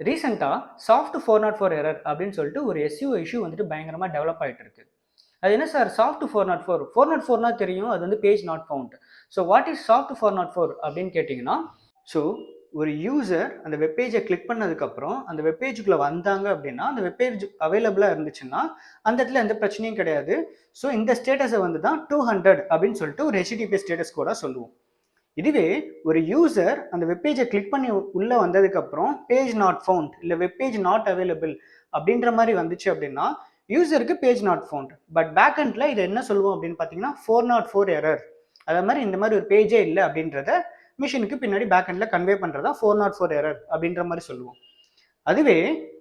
ரீசெண்டாக soft 404 error அப்படின்னு சொல்லிட்டு ஒரு எஸ்யூ இஷ்யூ வந்துட்டு பயங்கரமாக டெவலப் ஆகிட்டு இருக்கு. அது என்ன சார் சாஃப்ட் 404? 404னா தெரியும், அது வந்து page not found. So what is soft 404 அப்படின்னு கேட்டிங்கன்னா, ஸோ ஒரு யூசர் அந்த வெப்பேஜை கிளிக் பண்ணதுக்கப்புறம் அந்த வெப்பேஜுக்குள்ளே வந்தாங்க அப்படின்னா, அந்த வெப்பேஜ் அவைலபிளாக இருந்துச்சுன்னா அந்த இடத்துல எந்த பிரச்சனையும் கிடையாது. ஸோ இந்த ஸ்டேட்டஸை வந்து தான் 200 அப்படின்னு சொல்லிட்டு ஒரு HTTP ஸ்டேட்டஸ் கோடாக சொல்லுவோம். இதுவே ஒரு யூசர் அந்த வெப்பேஜை கிளிக் பண்ணி உள்ள வந்ததுக்கு அப்புறம் பேஜ் நாட் ஃபவுண்ட் இல்ல வெப்பேஜ் நாட் அவைலபிள் அப்படின்ற மாதிரி வந்துச்சு அப்படின்னா யூசருக்கு page not found. But back எண்ட்ல இது என்ன சொல்லுவோம் அப்படின்னு பார்த்தீங்கன்னா 404 எரர். அதே மாதிரி இந்த மாதிரி ஒரு பேஜே இல்லை அப்படின்றத மிஷினுக்கு பின்னாடி பேக் எண்ட்ல கன்வே பண்றதா 404 எரர் அப்படின்ற மாதிரி சொல்லுவோம். அதுவே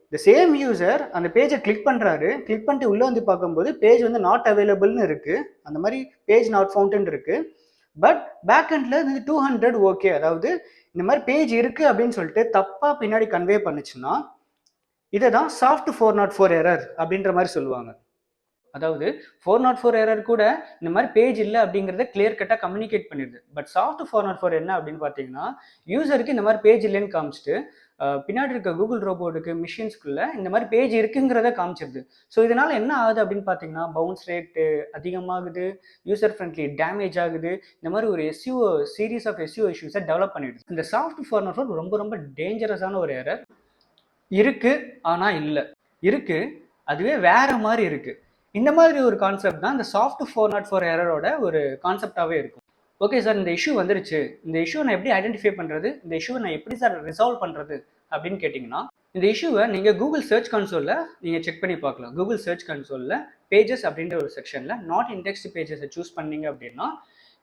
இந்த சேம் யூசர் அந்த பேஜை கிளிக் பண்றாரு, கிளிக் பண்ணிட்டு உள்ள வந்து பார்க்கும்போது பேஜ் வந்து நாட் அவைலபிள்னு இருக்கு, அந்த மாதிரி பேஜ் நாட் ஃபவுண்ட்னு இருக்கு. பட் பேக் எண்ட்ல வந்து 200 ஓகே, அதாவது இந்த மாதிரி பேஜ் இருக்கு அப்படின்னு சொல்லிட்டு தப்பா பின்னாடி கன்வே பண்ணுச்சுன்னா இதை தான் சாஃப்ட் 404 எரர் அப்படின்ற மாதிரி சொல்லுவாங்க. அதாவது 404 எரர் கூட இந்த மாதிரி பேஜ் இல்லை அப்படிங்கிறத கிளியர் கட்டாக கம்யூனிகேட் பண்ணிடுது. பட் சாஃப்ட் 404 என்ன அப்படின்னு பார்த்தீங்கன்னா, யூசருக்கு இந்த மாதிரி பேஜ் இல்லைன்னு காமிச்சிட்டு பின்னாடி இருக்க கூகுள் ரோபோட்டுக்கு மிஷின்ஸ்குள்ள இந்த மாதிரி பேஜ் இருக்குங்கிறத காமிச்சிருது. ஸோ இதனால என்ன ஆகுது அப்படின்னு பார்த்தீங்கன்னா, பவுன்ஸ் ரேட்டு அதிகமாகுது, யூசர் ஃப்ரெண்ட்லி டேமேஜ் ஆகுது. இந்த மாதிரி ஒரு சீரீஸ் ஆஃப் எஸ்யூ இஷ்யூஸை டெவலப் பண்ணிடுது. இந்த சாஃப்ட் 404 ரொம்ப ரொம்ப டேஞ்சரஸான ஒரு எரர். இருக்கு ஆனால் இல்லை, இருக்கு அதுவே வேற மாதிரி இருக்கு. இந்த மாதிரி ஒரு கான்செப்ட் தான் இந்த சாஃப்ட் 404 எரரோட ஒரு கான்செப்டாகவே இருக்கும். ஓகே சார், இந்த இஷ்யூ வந்துருச்சு, இந்த இஷ்யூ நான் எப்படி ஐடென்டிஃபை பண்ணுறது, இந்த இஷ்யூவை நான் எப்படி சார் ரிசால்வ் பண்ணுறது அப்படின்னு கேட்டிங்கன்னா, இந்த இஷ்யூவை நீங்கள் கூகுள் சர்ச் கன்சோலில் நீங்கள் செக் பண்ணி பார்க்கலாம். கூகுள் சர்ச் கன்சோலில் பேஜஸ் அப்படின்ற ஒரு செக்ஷனில் நாட் இண்டெக்ஸ்டு பேஜஸை சூஸ் பண்ணீங்க அப்படின்னா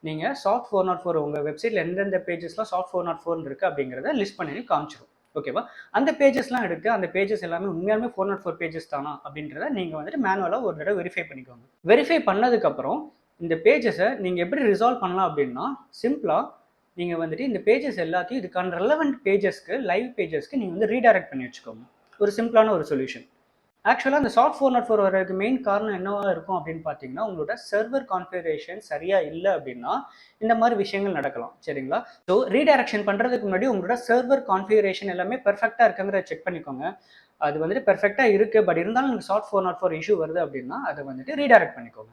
நீங்கள் சாஃப்ட் 404 உங்கள் வெப்சைட்டில் எந்தெந்த பேஜஸ்லாம் சாஃப்ட் 404 இருக்குது அப்படிங்கிறத லிஸ்ட் பண்ணி காமிச்சிடும். ஓகேவா? அந்த பேஜஸ்லாம் எடுத்து அந்த பேஜஸ் எல்லாமே உண்மையாலுமே 404 பேஜஸ் தானா அப்படின்றத நீங்கள் வந்துட்டு மேனுவலாக ஒரு தடவை வெரிஃபை பண்ணிக்கோங்க. வெரிஃபை பண்ணதுக்கப்புறம் இந்த பேஜஸை நீங்கள் எப்படி ரிசால்வ் பண்ணலாம் அப்படின்னா, சிம்பிளாக நீங்கள் வந்துட்டு இந்த பேஜஸ் எல்லாத்தையும் இதுக்கான ரெலவெண்ட் பேஜஸ்க்கு, லைவ் பேஜஸ்க்கு நீங்கள் வந்து ரீடைரக்ட் பண்ணி வச்சுக்கோங்க. ஒரு சிம்பிளான ஒரு சொல்யூஷன். ஆக்சுவலாக அந்த சாஃப்ட் 404 வரதுக்கு மெயின் காரணம் என்னவா இருக்கும் அப்படின்னு பார்த்தீங்கன்னா, உங்களோட சர்வர் கான்ஃபிகரேஷன் சரியாக இல்லை அப்படின்னா இந்த மாதிரி விஷயங்கள் நடக்கலாம். சரிங்களா? ஸோ ரீடைரக்ஷன் பண்ணுறதுக்கு முன்னாடி உங்களோட சர்வர் கான்ஃபிகரேஷன் எல்லாமே பெர்ஃபெக்டாக இருக்குங்கிறத செக் பண்ணிக்கோங்க. அது வந்துட்டு பெர்ஃபெக்டாக இருக்குது, பட் இருந்தாலும் உங்களுக்கு சாஃப்ட் 404 இஷ்யூ வருது அப்படின்னா அதை வந்துட்டு ரீடைரக்ட் பண்ணிக்கோங்க.